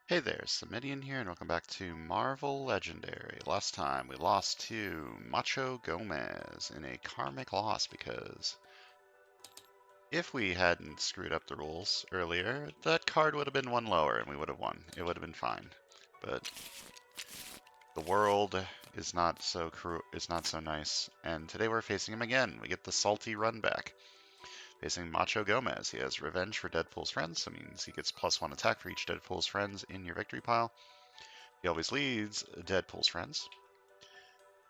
Hey there, Samitian here, and welcome back to Marvel Legendary. Last time we lost to Macho Gomez in a karmic loss because if we hadn't screwed up the rules earlier, that card would have been one lower and we would have won. It would have been fine. But the world is not so nice, and today we're facing him again. We get the salty run back. Facing Macho Gomez, he has revenge for Deadpool's friends. That means he gets +1 attack for each Deadpool's friends in your victory pile. He always leads Deadpool's friends.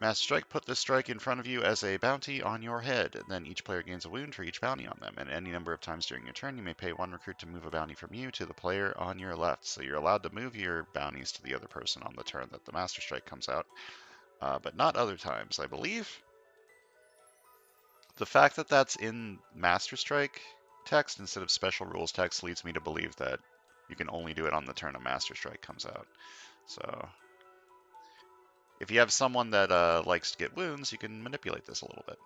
Master Strike, put this strike in front of you as a bounty on your head. Then each player gains a wound for each bounty on them. And any number of times during your turn, you may pay one recruit to move a bounty from you to the player on your left. So you're allowed to move your bounties to the other person on the turn that the Master Strike comes out, but not other times, I believe. The fact that that's in Master Strike text instead of special rules text leads me to believe that you can only do it on the turn a Master Strike comes out. So if you have someone that likes to get wounds, you can manipulate this a little bit.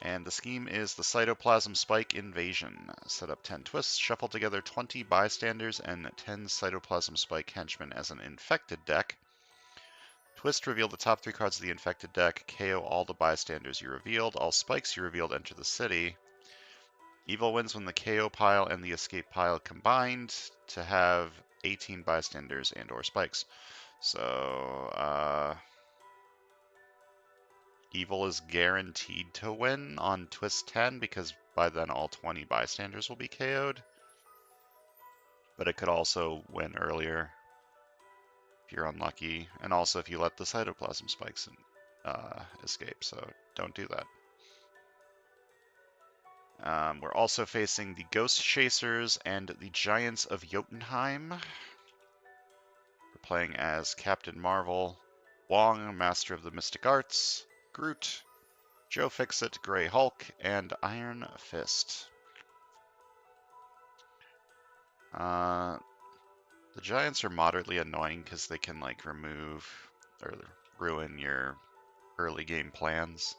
And the scheme is the Cytoplasm Spike Invasion. Set up 10 twists, shuffle together 20 bystanders and 10 Cytoplasm Spike henchmen as an infected deck. Twist, reveal the top 3 cards of the infected deck, KO all the bystanders you revealed, all spikes you revealed enter the city. Evil wins when the KO pile and the escape pile combined to have 18 bystanders and or spikes. So, Evil is guaranteed to win on twist 10 because by then all 20 bystanders will be KO'd. But it could also win earlier if you're unlucky, and also if you let the Cytoplasm spikes escape, so don't do that. We're also facing the Ghost Chasers and the Giants of Jotunheim. We're playing as Captain Marvel, Wong, Master of the Mystic Arts, Groot, Joe Fixit, Grey Hulk, and Iron Fist. The Giants are moderately annoying because they can like remove or ruin your early game plans.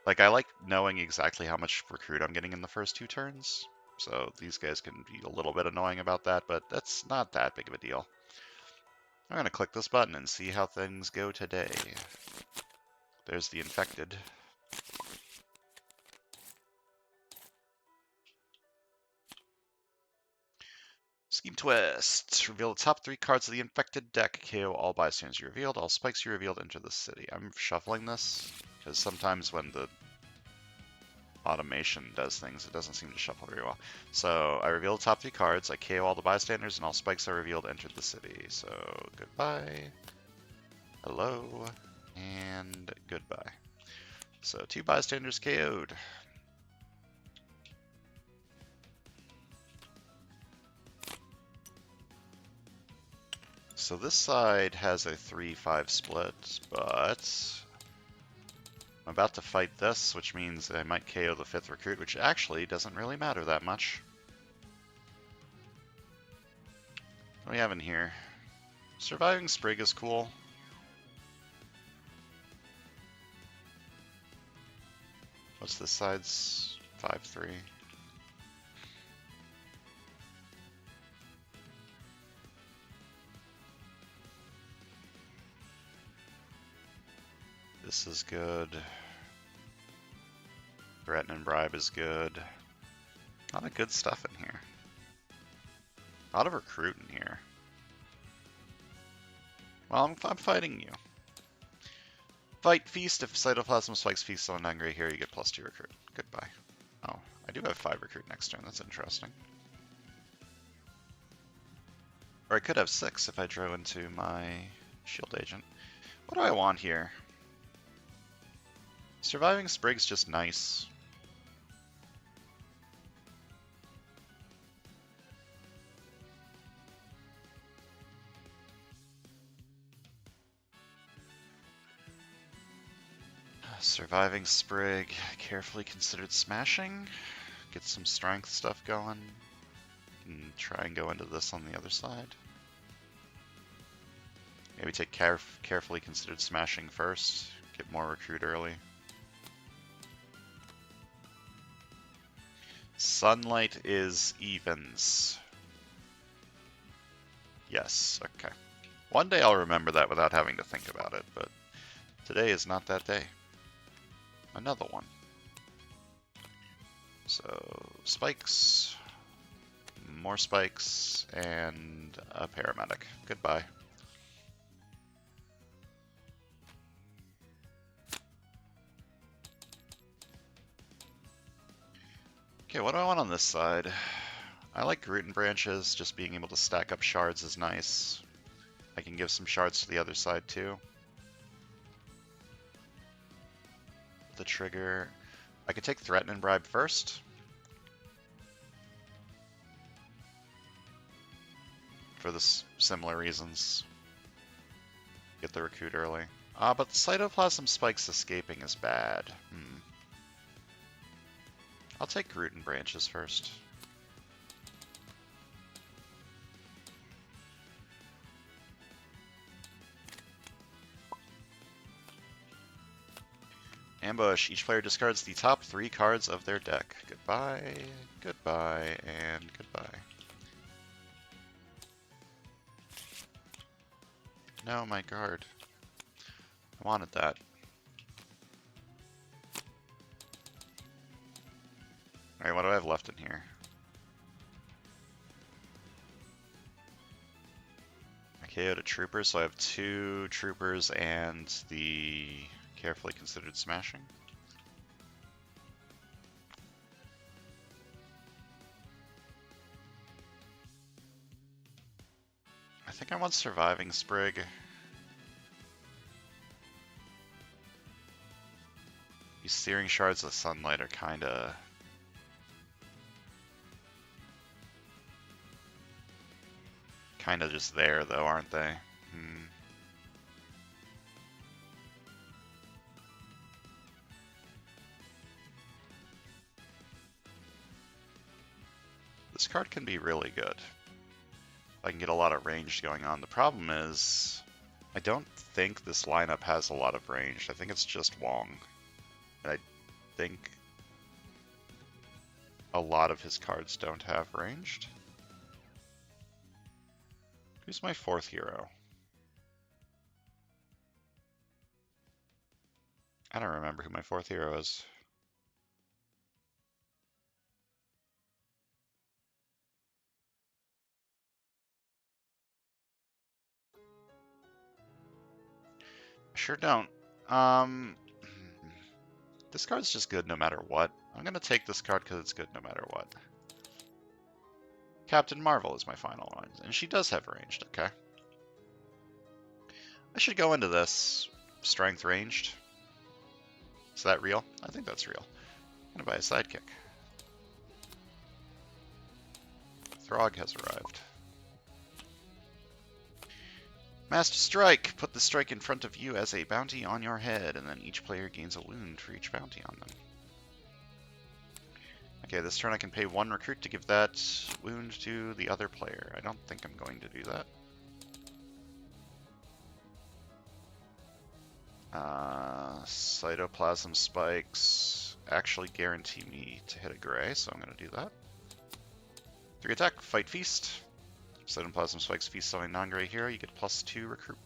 Like I like knowing exactly how much recruit I'm getting in the first 2 turns, so these guys can be a little bit annoying about that, but that's not that big of a deal. I'm gonna click this button and see how things go today. There's the infected. Scheme twist. Reveal the top 3 cards of the infected deck. KO all bystanders you revealed. All spikes you revealed enter the city. I'm shuffling this because sometimes when the automation does things, it doesn't seem to shuffle very well. So I reveal the top 3 cards. I KO all the bystanders and all spikes are revealed entered the city. So goodbye, hello, and goodbye. So 2 bystanders KO'd. So this side has a 3-5 split, but I'm about to fight this, which means I might KO the 5th recruit, which actually doesn't really matter that much. What do we have in here? Surviving Sprig is cool. What's this side's 5-3? This is good. Threaten and Bribe is good. A lot of good stuff in here. A lot of recruit in here. Well, I'm fighting you. Fight Feast. If Cytoplasm spikes Feast on Hungry here, you get +2 recruit. Goodbye. Oh, I do have 5 recruit next turn. That's interesting. Or I could have 6 if I drew into my Shield Agent. What do I want here? Surviving Sprig's just nice. Surviving Sprig, carefully considered smashing. Get some strength stuff going. And try and go into this on the other side. Maybe take carefully considered smashing first. Get more recruit early. Sunlight is evens. Yes, okay. One day I'll remember that without having to think about it, but today is not that day. Another one. So, spikes, more spikes, and a paramedic. Goodbye. Okay, what do I want on this side? I like root and branches, just being able to stack up shards is nice. I can give some shards to the other side too. The trigger. I could take threaten and bribe first. For the similar reasons. Get the recruit early. But the cytoplasm spikes escaping is bad. I'll take root and branches first. Ambush. Each player discards the top 3 cards of their deck. Goodbye, goodbye, and goodbye. No, my guard. I wanted that. Alright, what do I have left in here? I KO'd a trooper, so I have 2 troopers and the carefully considered smashing. I think I want surviving Sprig. These searing shards of sunlight are kinda just there though, aren't they? This card can be really good. I can get a lot of range going on. The problem is, I don't think this lineup has a lot of range. I think it's just Wong. And I think a lot of his cards don't have ranged. Who's my 4th hero? I don't remember who my 4th hero is. I sure don't. This card's just good no matter what. I'm gonna take this card because it's good no matter what. Captain Marvel is my final one, and she does have ranged, okay. I should go into this strength ranged. Is that real? I think that's real. I'm gonna buy a sidekick. Throg has arrived. Master Strike! Put the strike in front of you as a bounty on your head, and then each player gains a wound for each bounty on them. Okay, this turn I can pay 1 recruit to give that wound to the other player. I don't think I'm going to do that. Cytoplasm spikes actually guarantee me to hit a gray, so I'm going to do that. 3 attack, fight feast. Cytoplasm spikes feast on a non-gray hero, you get +2 recruit.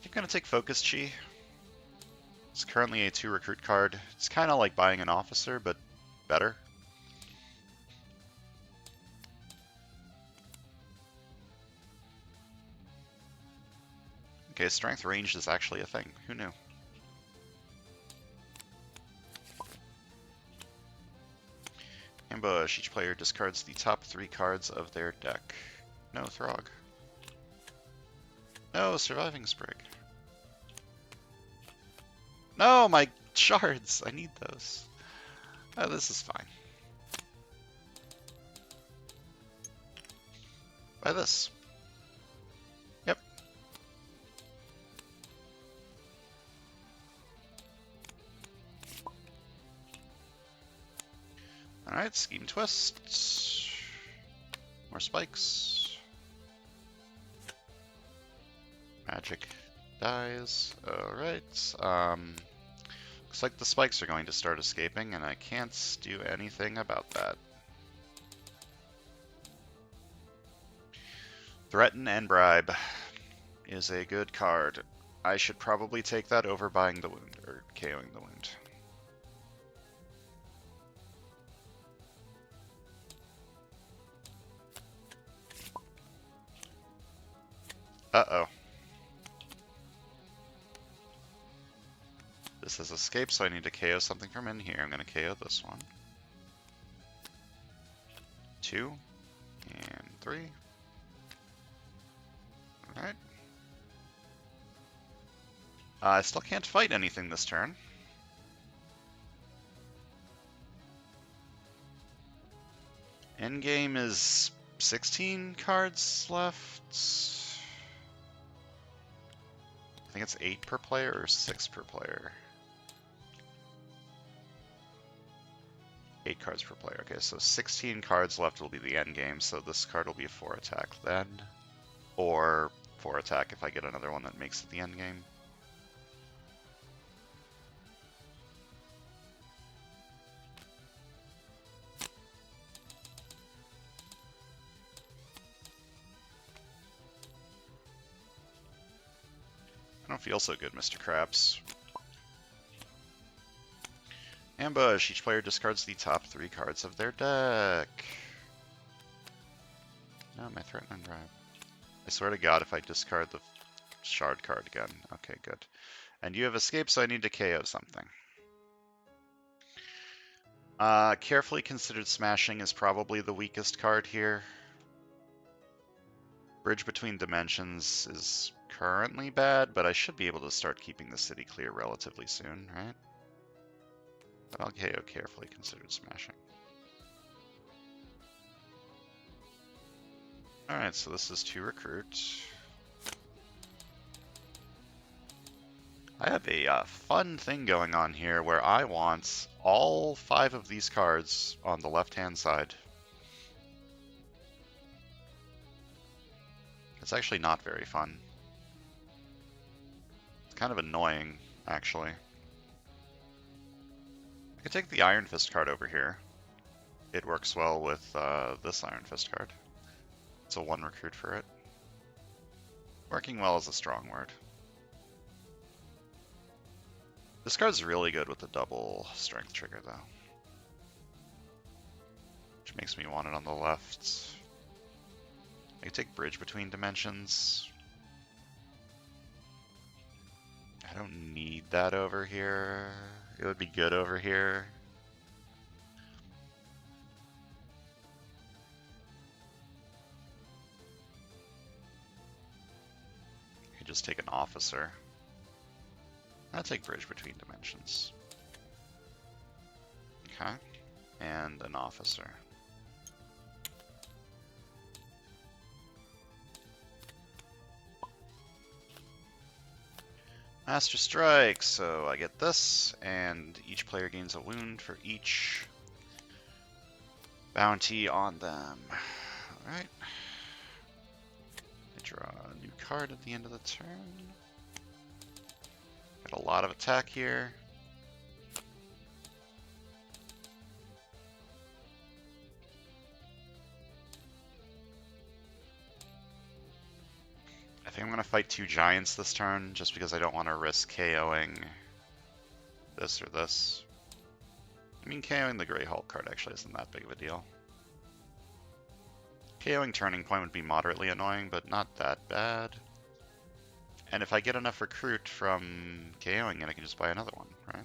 I'm going to take Focus Chi. It's currently a 2 recruit card. It's kind of like buying an officer, but better. Okay, strength ranged is actually a thing. Who knew? Ambush. Each player discards the top 3 cards of their deck. No Throg. No Surviving Sprig. No, my shards! I need those. Oh, this is fine. Buy this. Yep. Alright, Scheme Twist. More spikes. Magic dies. Alright. Looks like the spikes are going to start escaping, and I can't do anything about that. Threaten and Bribe is a good card. I should probably take that over buying the wound, or KOing the wound. Uh-oh. This has escaped, so I need to KO something from in here. I'm going to KO this one. 2 and 3. Alright. I still can't fight anything this turn. Endgame is 16 cards left. I think it's 8 per player or 6 per player. 8 cards per player. Okay, so 16 cards left will be the end game, so this card will be a 4 attack then. Or 4 attack if I get another one that makes it the end game. I don't feel so good, Mr. Krabs. Ambush. Each player discards the top 3 cards of their deck. No, my Threaten and Bribe. I swear to God, if I discard the shard card again. Okay, good. And you have escaped, so I need to KO something. Carefully Considered Smashing is probably the weakest card here. Bridge Between Dimensions is currently bad, but I should be able to start keeping the city clear relatively soon, right? But I'll KO Carefully Considered Smashing. Alright, so this is to recruit. I have a fun thing going on here where I want all 5 of these cards on the left-hand side. It's actually not very fun. It's kind of annoying, actually. I could take the Iron Fist card over here. It works well with this Iron Fist card. It's a 1 recruit for it. Working well is a strong word. This card's really good with the double strength trigger, though. Which makes me want it on the left. I could take Bridge Between Dimensions. I don't need that over here. It would be good over here. I could just take an Officer. I'll take Bridge Between Dimensions. Okay. And an Officer. Master Strike, so I get this, and each player gains a wound for each bounty on them. Alright. I draw a new card at the end of the turn. Got a lot of attack here. I think I'm going to fight 2 giants this turn, just because I don't want to risk KOing this or this. I mean, KOing the Grey Hulk card actually isn't that big of a deal. KOing Turning Point would be moderately annoying, but not that bad. And if I get enough recruit from KOing it, I can just buy another one, right?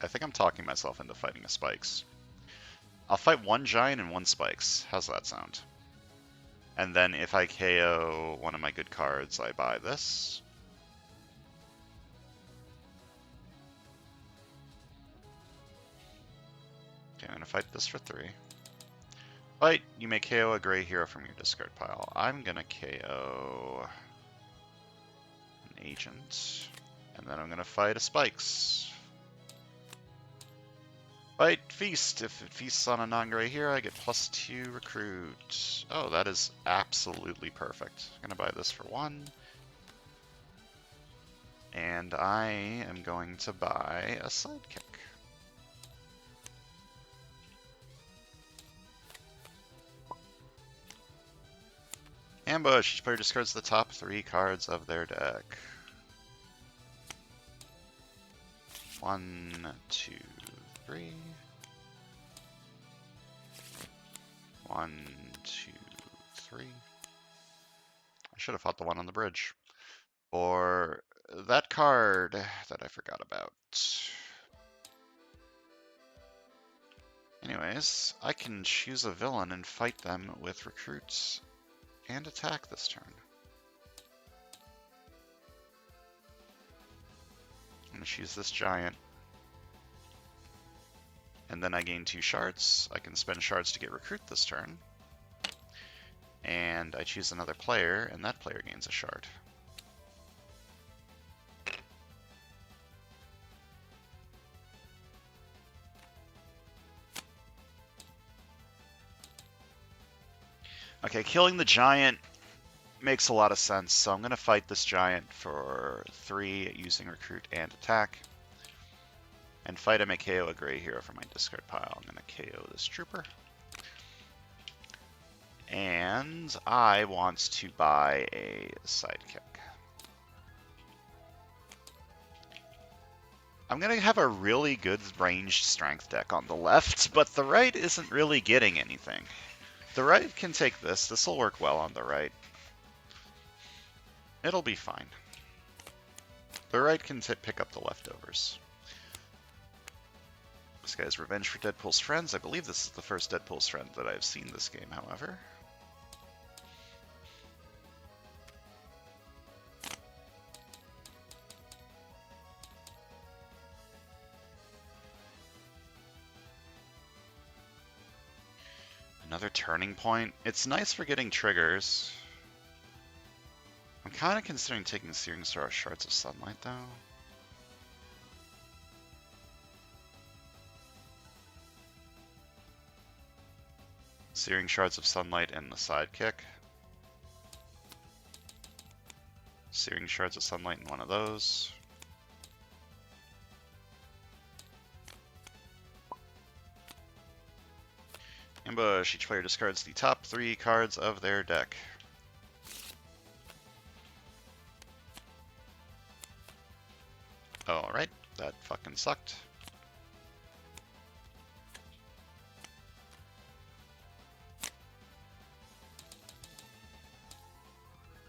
I think I'm talking myself into fighting a Spikes. I'll fight 1 giant and 1 Spikes. How's that sound? And then if I KO one of my good cards, I buy this. Okay, I'm going to fight this for 3. Fight! You may KO a gray hero from your discard pile. I'm going to KO an agent. And then I'm going to fight a Spikes. Fight Feast. If it feasts on a non-gray hero, I get +2 recruit. Oh, that is absolutely perfect. I'm going to buy this for 1. And I am going to buy a sidekick. Ambush. Each player discards the top 3 cards of their deck. 1, 2, 3. 1, 2, 3. I should have fought the one on the bridge. Or that card that I forgot about. Anyways, I can choose a villain and fight them with recruits and attack this turn. I'm going to choose this giant. And then I gain 2 shards. I can spend shards to get recruit this turn. And I choose another player, and that player gains a shard. Okay, killing the giant makes a lot of sense, so I'm going to fight this giant for 3 using recruit and attack. And fight him, KO a gray hero from my discard pile. I'm going to KO this trooper. And I want to buy a sidekick. I'm going to have a really good ranged strength deck on the left, but the right isn't really getting anything. The right can take this. This will work well on the right. It'll be fine. The right can pick up the leftovers. This guy's Revenge for Deadpool's Friends. I believe this is the first Deadpool's Friend that I've seen this game, however. Another turning point. It's nice for getting triggers. I'm kind of considering taking Searing Star Shards of Sunlight, though. Searing Shards of Sunlight and the sidekick. Searing Shards of Sunlight in one of those. Ambush. Each player discards the top 3 cards of their deck. Alright, that fucking sucked.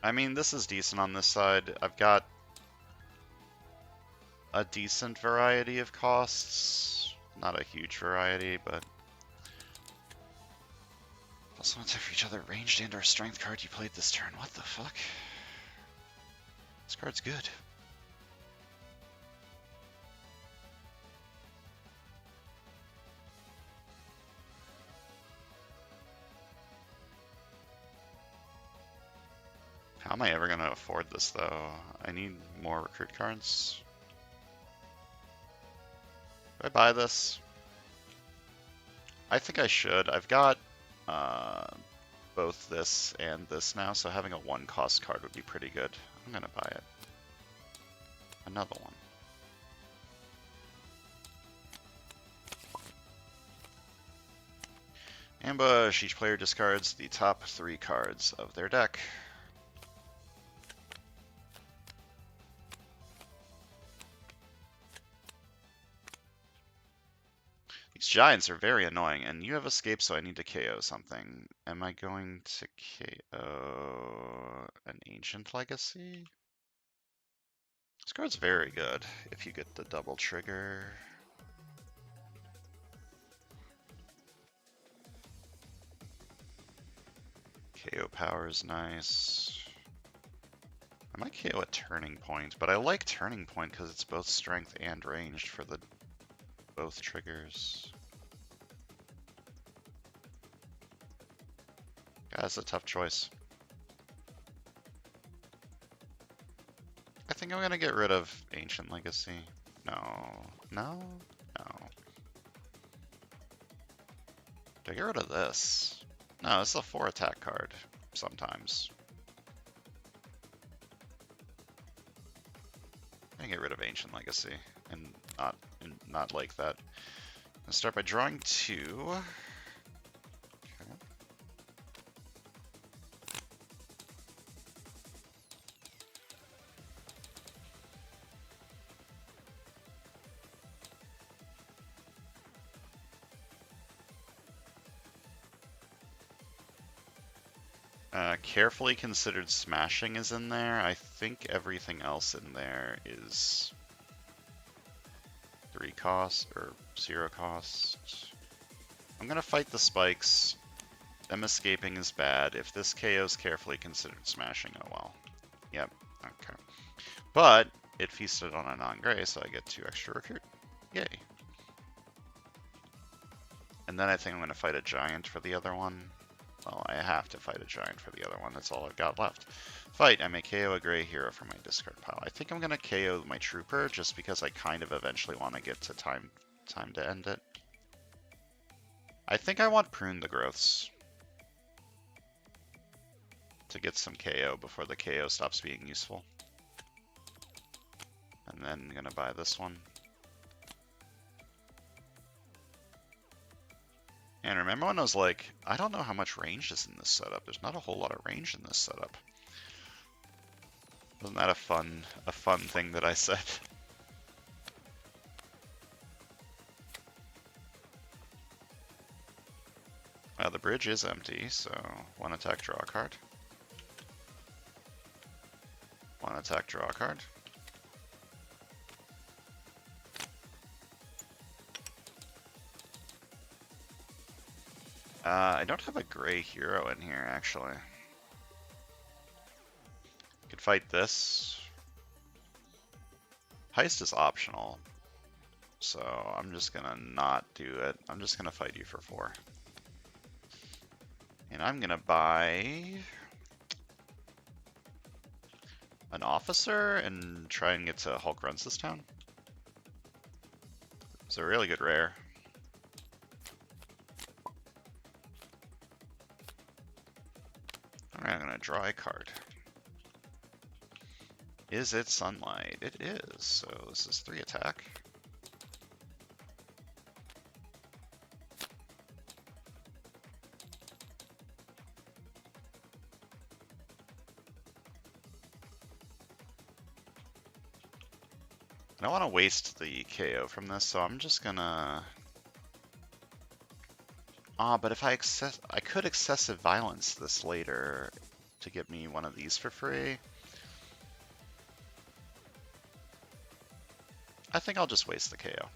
I mean, this is decent on this side. I've got a decent variety of costs. Not a huge variety, but... Plus one attack for each other ranged and or strength card you played this turn. What the fuck? This card's good. How am I ever going to afford this, though? I need more recruit cards. Do I buy this? I think I should. I've got both this and this now, so having a 1-cost card would be pretty good. I'm going to buy it. Another one. Ambush. Each player discards the top 3 cards of their deck. These giants are very annoying, and you have escape, so I need to KO something. Am I going to KO an Ancient Legacy? This card's very good if you get the double trigger. KO power is nice. I might KO a Turning Point, but I like Turning Point because it's both strength and ranged for the both triggers. Yeah, that's a tough choice. I think I'm gonna get rid of Ancient Legacy. No. No? No. Do I get rid of this? No, it's a 4 attack card sometimes. And get rid of Ancient Legacy and not like that. Let's start by drawing 2. Okay. Carefully considered smashing is in there. I think everything else in there is 3 cost or 0 cost. I'm gonna fight the spikes. Them escaping is bad. If this KO's carefully considered smashing, oh well. Yep, okay. But it feasted on a non-gray, so I get 2 extra recruit. Yay. And then I think I'm gonna fight a giant for the other one. Well, I have to fight a giant for the other one. That's all I've got left. Fight. I may KO a gray hero from my discard pile. I think I'm going to KO my trooper just because I kind of eventually want to get to time to end it. I think I want prune the growths to get some KO before the KO stops being useful. And then I'm going to buy this one. And remember when I was like, I don't know how much range is in this setup. There's not a whole lot of range in this setup. Wasn't that a fun thing that I said? The bridge is empty, so 1 attack, draw a card. 1 attack, draw a card. I don't have a gray hero in here, actually. Could fight this. Heist is optional, so I'm just gonna not do it. I'm just gonna fight you for 4. And I'm gonna buy an officer and try and get to Hulk Runs This Town. It's a really good rare. Alright, I'm gonna draw a card. Is it Sunlight? It is, so this is 3 attack. I don't want to waste the KO from this, so I'm just gonna... but if I could excessive violence this later to get me one of these for free. I think I'll just waste the KO.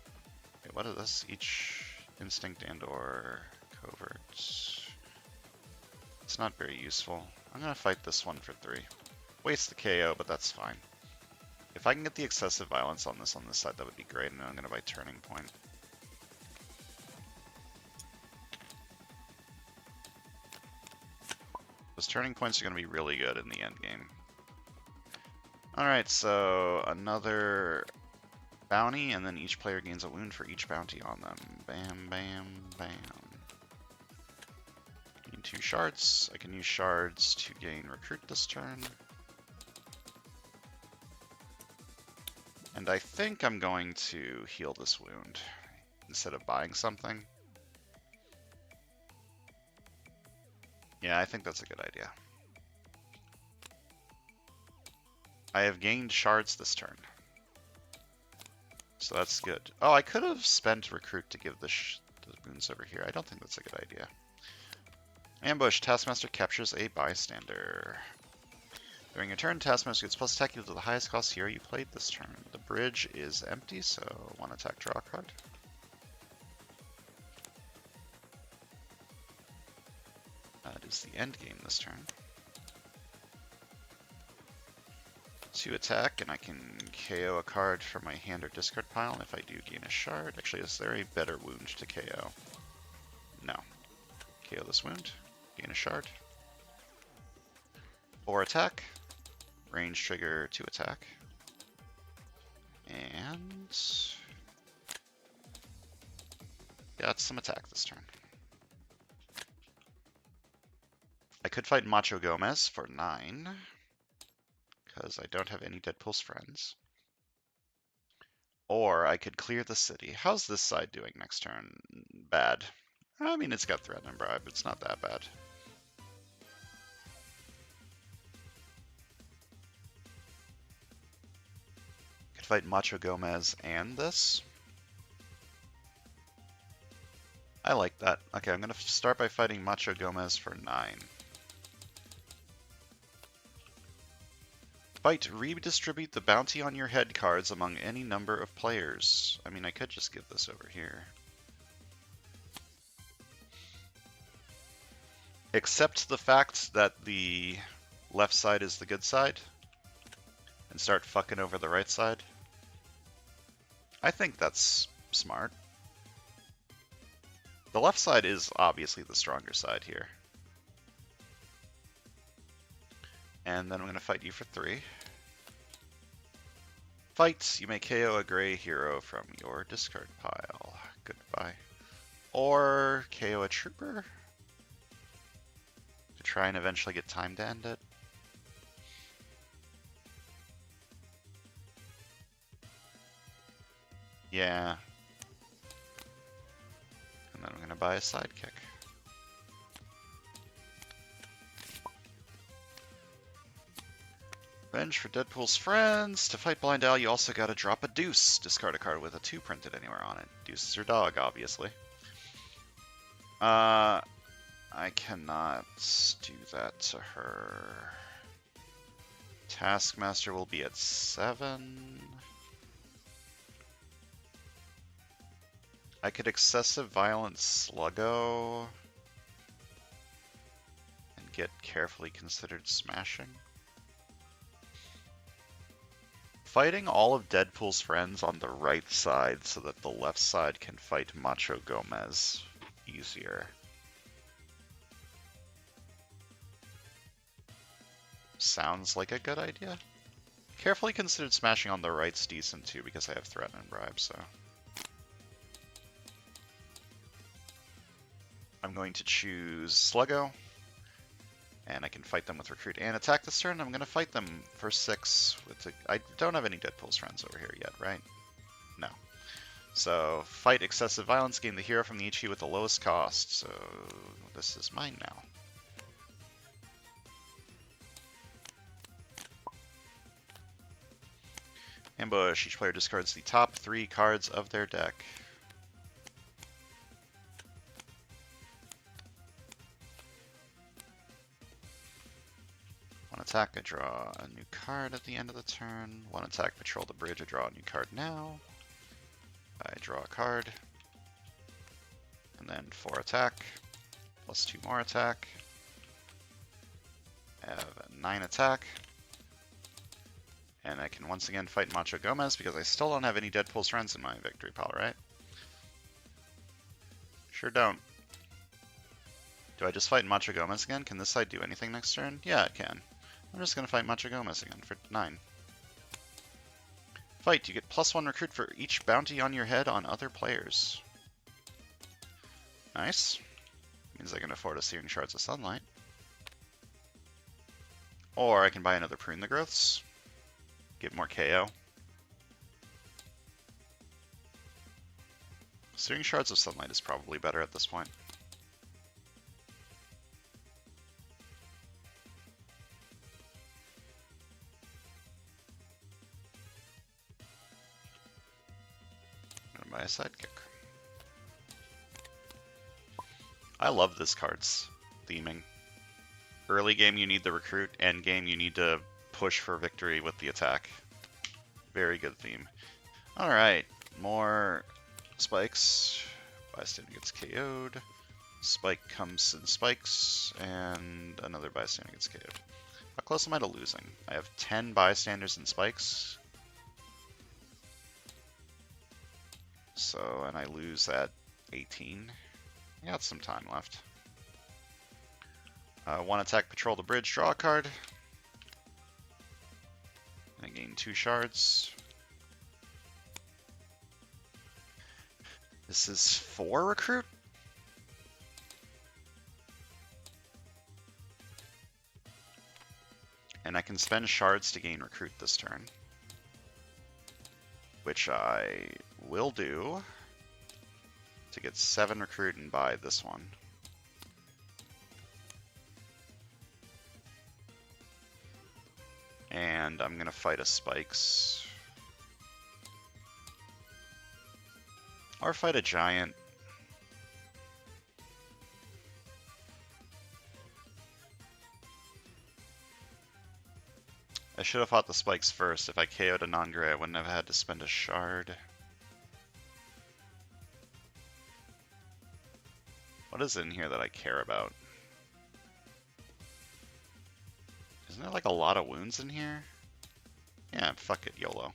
Wait, what is this? Each instinct and or covert. It's not very useful. I'm gonna fight this one for 3. Waste the KO, but that's fine. If I can get the excessive violence on this side, that would be great, and I'm gonna buy Turning Point. Those turning points are gonna be really good in the end game. Alright, so another bounty, and then each player gains a wound for each bounty on them. Bam, bam, bam. Need 2 shards. I can use shards to gain recruit this turn. And I think I'm going to heal this wound instead of buying something. Yeah, I think that's a good idea. I have gained shards this turn. So that's good. Oh, I could have spent recruit to give the wounds over here. I don't think that's a good idea. Ambush. Taskmaster captures a bystander. During your turn, Taskmaster gets plus attack equal to the highest cost hero you played this turn. The bridge is empty, so 1 attack, draw a card. That is the end game this turn. 2 attack, and I can KO a card from my hand or discard pile, and if I do gain a shard. Actually, is there a better wound to KO? No. KO this wound, gain a shard. 4 attack, range trigger 2 attack. And got some attack this turn. I could fight Macho Gomez for 9. Because I don't have any Deadpool's friends. Or I could clear the city. How's this side doing next turn? Bad. I mean, it's got threat and bribe. It's not that bad. Could fight Macho Gomez and this. I like that. Okay, I'm going to start by fighting Macho Gomez for 9. Fight, redistribute the bounty on your head cards among any number of players. I mean, I could just give this over here. Accept the fact that the left side is the good side and start fucking over the right side. I think that's smart. The left side is obviously the stronger side here. And then I'm going to fight you for 3. Fight! You may KO a gray hero from your discard pile. Goodbye. Or KO a trooper? To try and eventually get time to end it. Yeah. And then I'm going to buy a sidekick. Revenge for Deadpool's friends. To fight Blind Al, you also gotta drop a deuce. Discard a card with a 2 printed anywhere on it. Deuce is your dog, obviously. I cannot do that to her. Taskmaster will be at 7. I could Excessive Violence Sluggo and get Carefully Considered Smashing. Fighting all of Deadpool's friends on the right side so that the left side can fight Macho Gomez easier. Sounds like a good idea. Carefully Considered Smashing on the right's decent too because I have Threat and Bribe, so. I'm going to choose Sluggo. And I can fight them with Recruit and Attack this turn. I'm going to fight them for 6. I don't have any Deadpool's friends over here yet, right? No. So, fight Excessive Violence, gain the hero from the HQ with the lowest cost. So, this is mine now. Ambush. Each player discards the top 3 cards of their deck. One attack, I draw a new card at the end of the turn. One attack, patrol the bridge, I draw a new card now. I draw a card. And then 4 attack, plus 2 more attack. I have a 9 attack. And I can once again fight Macho Gomez because I still don't have any Deadpool's friends in my victory pile, right? Sure don't. Do I just fight Macho Gomez again? Can this side do anything next turn? Yeah, it can. I'm just going to fight Macho Gomez again for 9. Fight. You get +1 recruit for each bounty on your head on other players. Nice. Means I can afford a Searing Shards of Sunlight. Or I can buy another Prune the Growths. Get more KO. Searing Shards of Sunlight is probably better at this point. By a sidekick. I love this card's theming. Early game you need the recruit, end game you need to push for victory with the attack. Very good theme. Alright, more spikes. Bystander gets KO'd. Spike comes and spikes, and another bystander gets KO'd. How close am I to losing? I have 10 bystanders and spikes. So, and I lose at 18. I got some time left. 1 attack, patrol the bridge, draw a card. And I gain 2 shards. This is 4 recruit? And I can spend shards to gain recruit this turn. which I will do to get 7 recruit and buy this one. And I'm gonna fight a Spikes. Or fight a Giant. I should have fought the Spikes first. If I KO'd a non-gray, I wouldn't have had to spend a shard. What is in here that I care about? Isn't there like a lot of wounds in here? Yeah, fuck it, YOLO.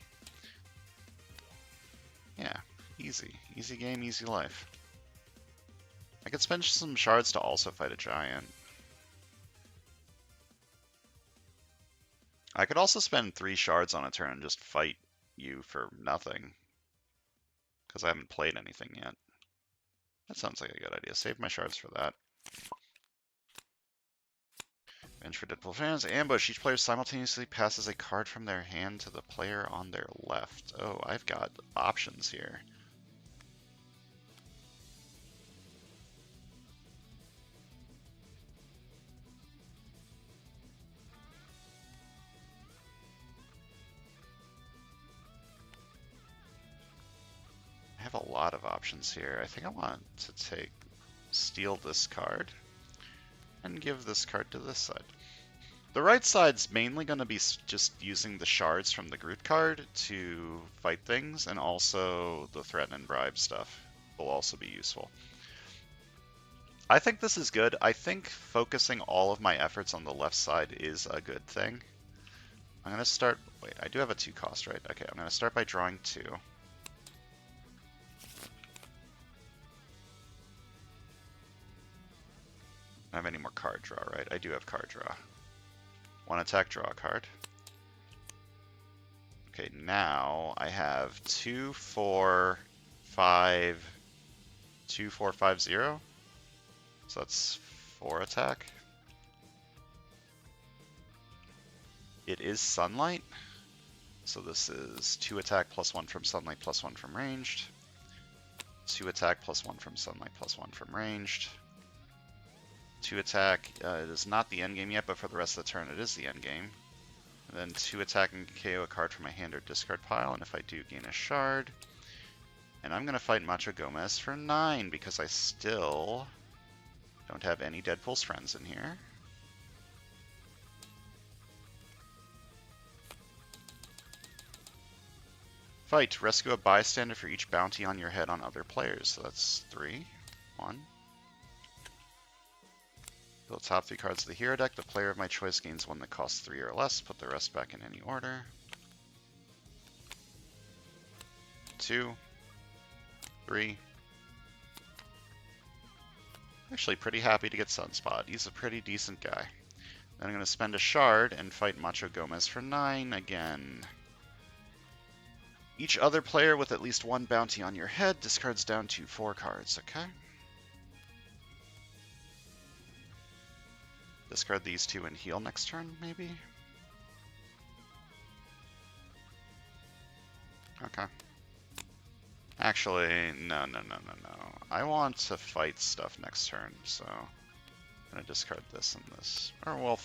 Yeah, easy. Easy game, easy life. I could spend some shards to also fight a Giant. I could also spend 3 shards on a turn and just fight you for nothing. Because I haven't played anything yet. That sounds like a good idea. Save my shards for that. Bench for Deadpool fans. Ambush. Each player simultaneously passes a card from their hand to the player on their left. Oh, I've got options here. I have a lot of options here. I think I want to steal this card and give this card to this side. The right side's mainly going to be just using the shards from the Groot card to fight things, and also the threaten and bribe stuff will also be useful. I think this is good. I think focusing all of my efforts on the left side is a good thing. I'm going to start... Wait, I do have a 2 cost, right? Okay, I'm going to start by drawing 2. I don't have any more card draw, right? I do have card draw. 1 attack, draw a card. Okay, now I have 2, 4, 5, 2, 4, 5, 0. So that's 4 attack. It is Sunlight. So this is 2 attack plus 1 from Sunlight plus 1 from ranged. 2 attack plus 1 from Sunlight plus 1 from ranged. 2 attack, it is not the endgame yet, but for the rest of the turn it is the endgame. And then 2 attack and KO a card from my hand or discard pile, and if I do, gain a shard. And I'm going to fight Macho Gomez for 9, because I still don't have any Deadpool's friends in here. Fight. Rescue a bystander for each bounty on your head on other players. So that's 3. 1. Build top 3 cards of the hero deck. The player of my choice gains 1 that costs 3 or less. Put the rest back in any order. 2. 3. Actually pretty happy to get Sunspot. He's a pretty decent guy. Then I'm going to spend a shard and fight Macho Gomez for 9 again. Each other player with at least 1 bounty on your head discards down to 4 cards, okay? Discard these 2 and heal next turn, maybe? Okay. Actually, no. I want to fight stuff next turn, so I'm going to discard this and this. Or, well,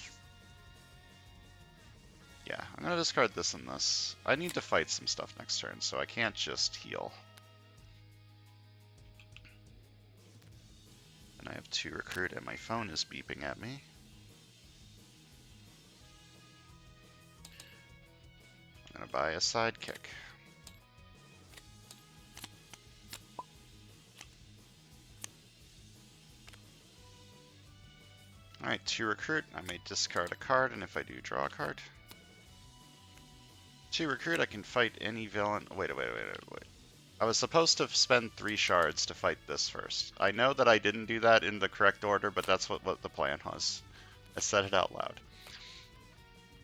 yeah, I'm going to discard this and this. I need to fight some stuff next turn, so I can't just heal. And I have 2 recruit, and my phone is beeping at me. I'm going to buy a sidekick. Alright, 2 recruit. I may discard a card, and if I do, draw a card. 2 recruit, I can fight any villain. Wait. I was supposed to spend 3 shards to fight this first. I know that I didn't do that in the correct order, but that's what the plan was. I said it out loud.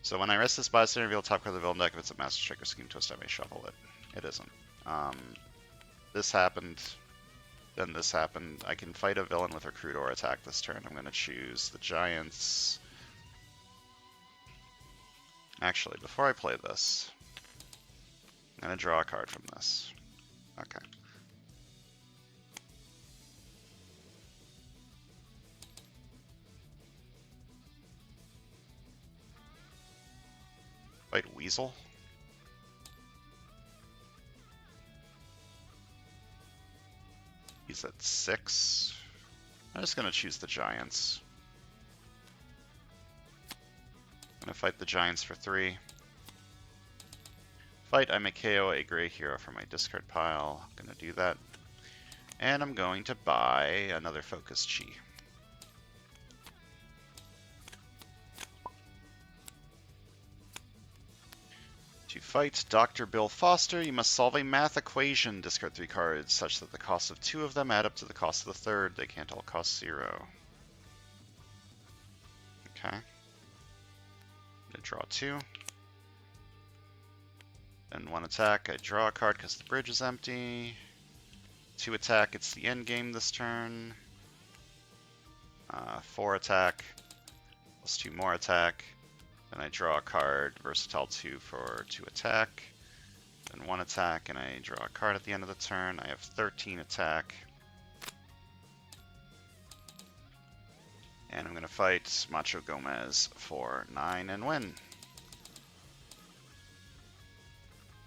So when I rest this bystander, reveal top card of the villain deck. If it's a Master Check or Scheme Twist, I may shuffle it. It isn't. This happened. Then this happened. I can fight a villain with recruit or attack this turn. I'm going to choose the Giants. Actually, before I play this, I'm gonna draw a card from this. Okay. Fight Weasel. He's at 6. I'm just gonna choose the Giants. I'm gonna fight the Giants for 3. Fight, I may KO a gray hero from my discard pile. I'm gonna do that. And I'm going to buy another Focus Chi. To fight Dr. Bill Foster, you must solve a math equation. Discard 3 cards such that the cost of 2 of them add up to the cost of the third. They can't all cost 0. Okay. I'm gonna draw 2. Then 1 attack, I draw a card because the bridge is empty. 2 attack, it's the end game this turn. 4 attack, plus 2 more attack. Then I draw a card, versatile 2 for 2 attack. Then 1 attack, and I draw a card at the end of the turn. I have 13 attack. And I'm going to fight Macho Gomez for 9 and win.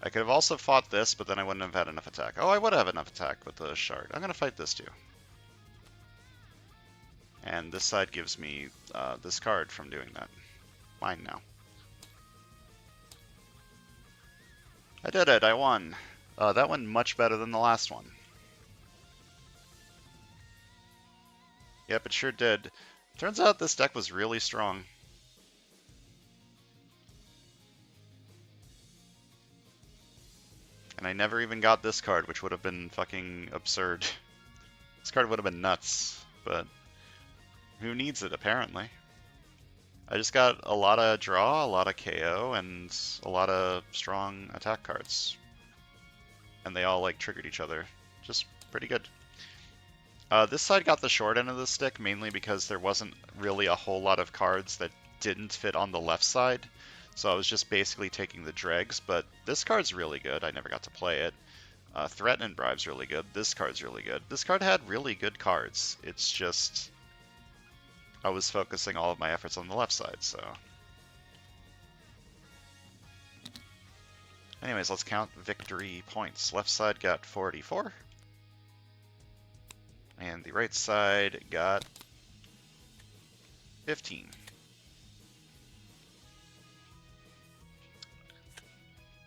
I could have also fought this, but then I wouldn't have had enough attack. Oh, I would have enough attack with the shard. I'm going to fight this too. And this side gives me this card from doing that. Mine now. I did it, I won. That went much better than the last one. Yep, it sure did. Turns out this deck was really strong. And I never even got this card, which would have been fucking absurd. This card would have been nuts, but who needs it, apparently. I just got a lot of draw, a lot of KO, and a lot of strong attack cards. And they all, like, triggered each other. Just pretty good. This side got the short end of the stick, mainly because there wasn't really a whole lot of cards that didn't fit on the left side. So I was just basically taking the dregs, but this card's really good. I never got to play it. Threat and Bribe's really good. This card's really good. This card had really good cards. It's just I was focusing all of my efforts on the left side, so. Anyways, let's count victory points. Left side got 44. And the right side got 15.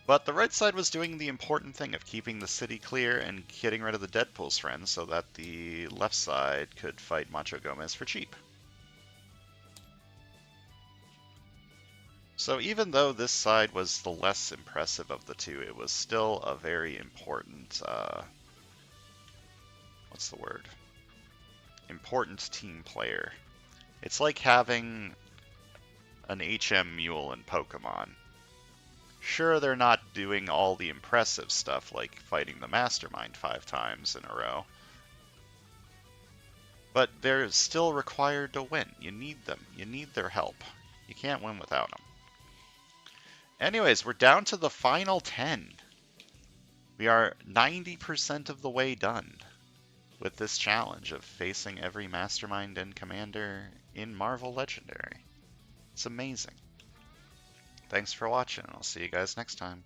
But the right side was doing the important thing of keeping the city clear and getting rid of the Deadpool's friends so that the left side could fight Macho Gomez for cheap. So even though this side was the less impressive of the two, it was still a very important, what's the word? Important team player. It's like having an HM mule in Pokemon. Sure, they're not doing all the impressive stuff like fighting the Mastermind 5 times in a row, but they're still required to win. You need them. You need their help. You can't win without them. Anyways, we're down to the final 10. We are 90% of the way done with this challenge of facing every Mastermind and Commander in Marvel Legendary. It's amazing. Thanks for watching, and I'll see you guys next time.